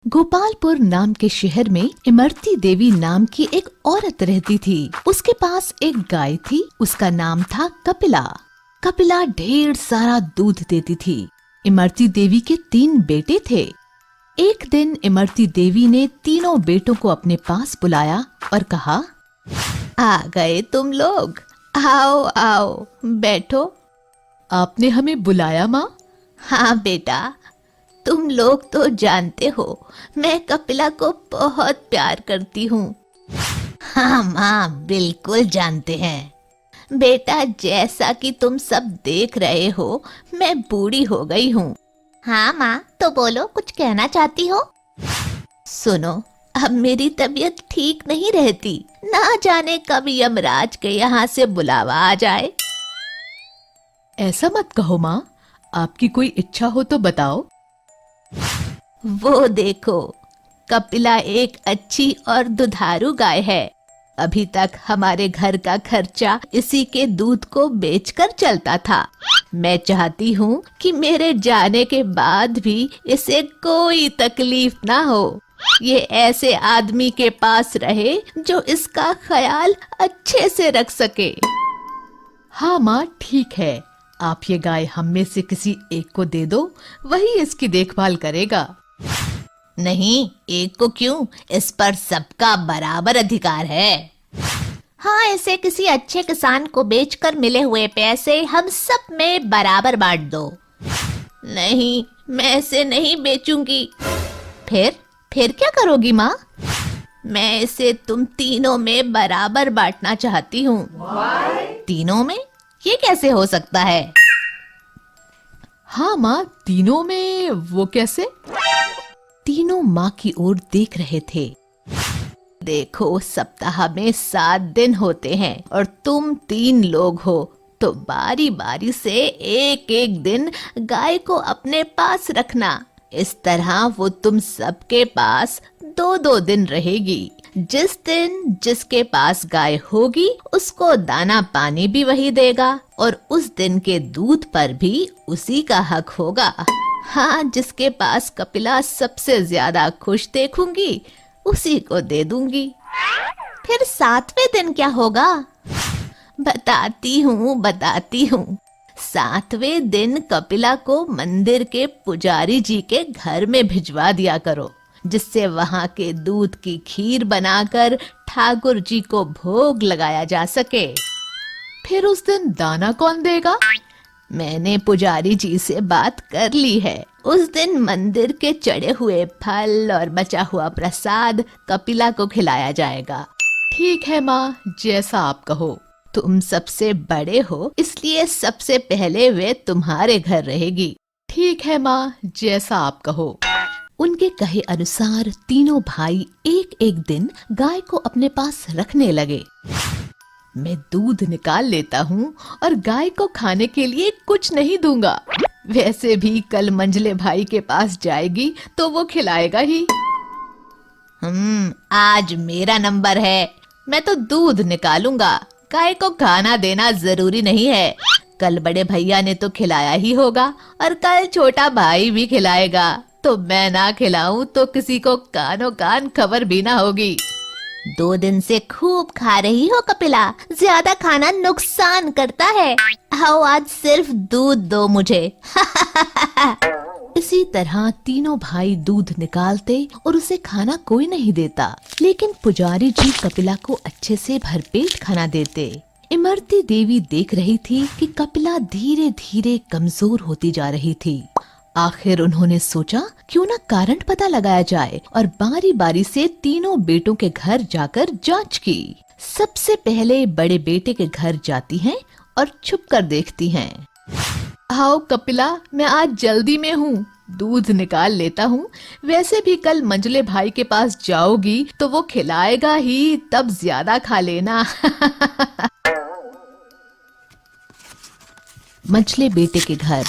गोपालपुर नाम के शहर में इमरती देवी नाम की एक औरत रहती थी। उसके पास एक गाय थी। उसका नाम था कपिला। कपिला ढेर सारा दूध देती थी। इमरती देवी के 3 बेटे थे। एक दिन इमरती देवी ने तीनों बेटों को अपने पास बुलाया और कहा, आ गए तुम लोग, आओ आओ बैठो। आपने हमें बुलाया माँ? हाँ बेटा, तुम लोग तो जानते हो मैं कपिला को बहुत प्यार करती हूँ। हाँ माँ, बिल्कुल जानते हैं। बेटा, जैसा कि तुम सब देख रहे हो मैं बूढ़ी हो गई हूँ। हाँ माँ, तो बोलो, कुछ कहना चाहती हो? सुनो, अब मेरी तबीयत ठीक नहीं रहती। ना जाने कब यमराज के यहाँ से बुलावा आ जाए। ऐसा मत कहो माँ, आपकी कोई इच्छा हो तो बताओ। वो देखो, कपिला एक अच्छी और दुधारू गाय है। अभी तक हमारे घर का खर्चा इसी के दूध को बेचकर चलता था। मैं चाहती हूँ कि मेरे जाने के बाद भी इसे कोई तकलीफ ना हो। ये ऐसे आदमी के पास रहे जो इसका ख्याल अच्छे से रख सके। हाँ माँ, ठीक है। आप ये गाय हम में से किसी एक को दे दो, वही इसकी देखभाल करेगा। नहीं, एक को क्यों? इस पर सबका बराबर अधिकार है। हाँ, इसे किसी अच्छे किसान को बेचकर मिले हुए पैसे हम सब में बराबर बांट दो। नहीं, मैं इसे नहीं बेचूंगी। फिर क्या करोगी माँ? मैं इसे तुम तीनों में बराबर बांटना चाहती हूँ। तीनों में? ये कैसे हो सकता है? हाँ माँ, तीनों में वो कैसे? तीनों माँ की ओर देख रहे थे। देखो, सप्ताह में 7 दिन होते हैं और तुम 3 लोग हो, तो बारी बारी से एक एक दिन गाय को अपने पास रखना। इस तरह वो तुम सबके पास 2-2 दिन रहेगी। जिस दिन जिसके पास गाय होगी उसको दाना पानी भी वही देगा और उस दिन के दूध पर भी उसी का हक होगा। हाँ, जिसके पास कपिला सबसे ज्यादा खुश देखूंगी उसी को दे दूंगी। फिर 7वें दिन क्या होगा? बताती हूँ। 7वें दिन कपिला को मंदिर के पुजारी जी के घर में भिजवा दिया करो, जिससे वहां के दूध की खीर बनाकर ठाकुर जी को भोग लगाया जा सके। फिर उस दिन दाना कौन देगा? मैंने पुजारी जी से बात कर ली है। उस दिन मंदिर के चढ़े हुए फल और बचा हुआ प्रसाद कपिला को खिलाया जाएगा। ठीक है माँ, जैसा आप कहो। तुम सबसे बड़े हो, इसलिए सबसे पहले वे तुम्हारे घर रहेगी। ठीक है माँ, जैसा आप कहो। उनके कहे अनुसार तीनों भाई एक एक दिन गाय को अपने पास रखने लगे। मैं दूध निकाल लेता हूँ और गाय को खाने के लिए कुछ नहीं दूंगा। वैसे भी कल मंझले भाई के पास जाएगी तो वो खिलाएगा ही। आज मेरा नंबर है। मैं तो दूध निकालूंगा। गाय को खाना देना जरूरी नहीं है। कल बड़े भैया ने तो खिलाया ही होगा और कल छोटा भाई भी खिलाएगा। तो मैं ना खिलाऊं तो किसी को कानो कान खबर भी ना होगी। 2 दिन से खूब खा रही हो कपिला, ज्यादा खाना नुकसान करता है। आओ, आज सिर्फ दूध दो मुझे। इसी तरह तीनों भाई दूध निकालते और उसे खाना कोई नहीं देता, लेकिन पुजारी जी कपिला को अच्छे से भरपेट खाना देते। इमरती देवी देख रही थी कि कपिला धीरे धीरे कमजोर होती जा रही थी। आखिर उन्होंने सोचा क्यों ना कारण पता लगाया जाए और बारी बारी से तीनों बेटों के घर जाकर जांच की। सबसे पहले बड़े बेटे के घर जाती हैं और छुप कर देखती हैं। आओ कपिला, मैं आज जल्दी में हूँ, दूध निकाल लेता हूँ। वैसे भी कल मंझले भाई के पास जाओगी तो वो खिलाएगा ही, तब ज्यादा खा लेना। मंझले बेटे के घर।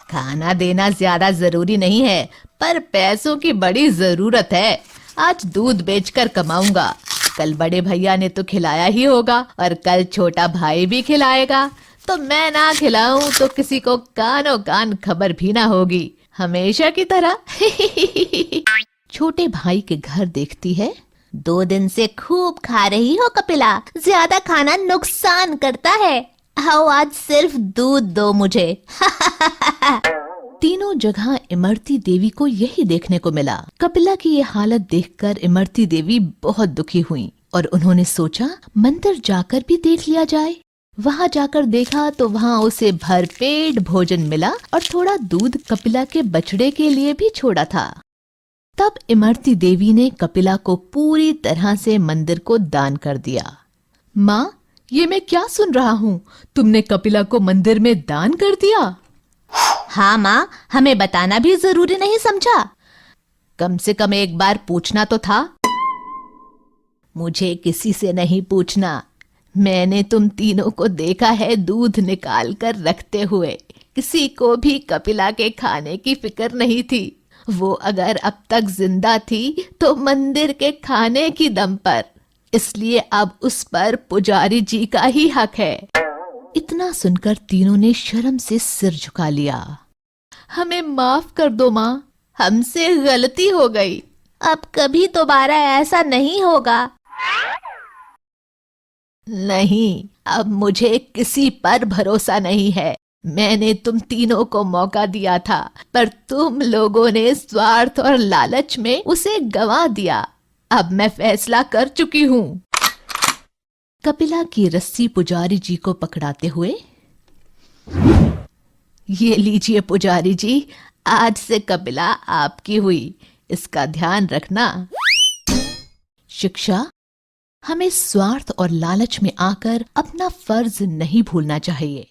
खाना देना ज्यादा जरूरी नहीं है, पर पैसों की बड़ी जरूरत है। आज दूध बेचकर कमाऊंगा। कल बड़े भैया ने तो खिलाया ही होगा और कल छोटा भाई भी खिलाएगा। तो मैं ना खिलाऊं तो किसी को कानो कान खबर भी ना होगी। हमेशा की तरह। छोटे भाई के घर देखती है। 2 दिन से खूब खा रही हो कपिला, ज्यादा खाना नुकसान करता है। आओ आज सिर्फ दूध दो मुझे। तीनों जगह इमरती देवी को यही देखने को मिला। कपिला की ये हालत देखकर इमरती देवी बहुत दुखी हुई और उन्होंने सोचा मंदिर जाकर भी देख लिया जाए। वहां जाकर देखा तो वहां उसे भरपेट भोजन मिला और थोड़ा दूध कपिला के बछड़े के लिए भी छोड़ा था। तब इमरती देवी ने कपिला को पूरी तरह से मंदिर को दान कर दिया। माँ, ये मैं क्या सुन रहा हूँ? तुमने कपिला को मंदिर में दान कर दिया? हाँ माँ, हमें बताना भी जरूरी नहीं समझा? कम से कम एक बार पूछना तो था। मुझे किसी से नहीं पूछना। मैंने तुम तीनों को देखा है दूध निकाल कर रखते हुए। किसी को भी कपिला के खाने की फिक्र नहीं थी। वो अगर अब तक जिंदा थी तो मंदिर के खाने की दम पर, इसलिए अब उस पर पुजारी जी का ही हक है। इतना सुनकर तीनों ने शर्म से सिर झुका लिया। हमें माफ कर दो माँ, हमसे गलती हो गई। अब कभी दोबारा ऐसा नहीं होगा। नहीं, अब मुझे किसी पर भरोसा नहीं है। मैंने तुम तीनों को मौका दिया था, पर तुम लोगों ने स्वार्थ और लालच में उसे गंवा दिया। अब मैं फैसला कर चुकी हूँ। कपिला की रस्सी पुजारी जी को पकड़ाते हुए, ये लीजिए पुजारी जी, आज से कपिला आपकी हुई, इसका ध्यान रखना। शिक्षा: हमें स्वार्थ और लालच में आकर अपना फर्ज नहीं भूलना चाहिए।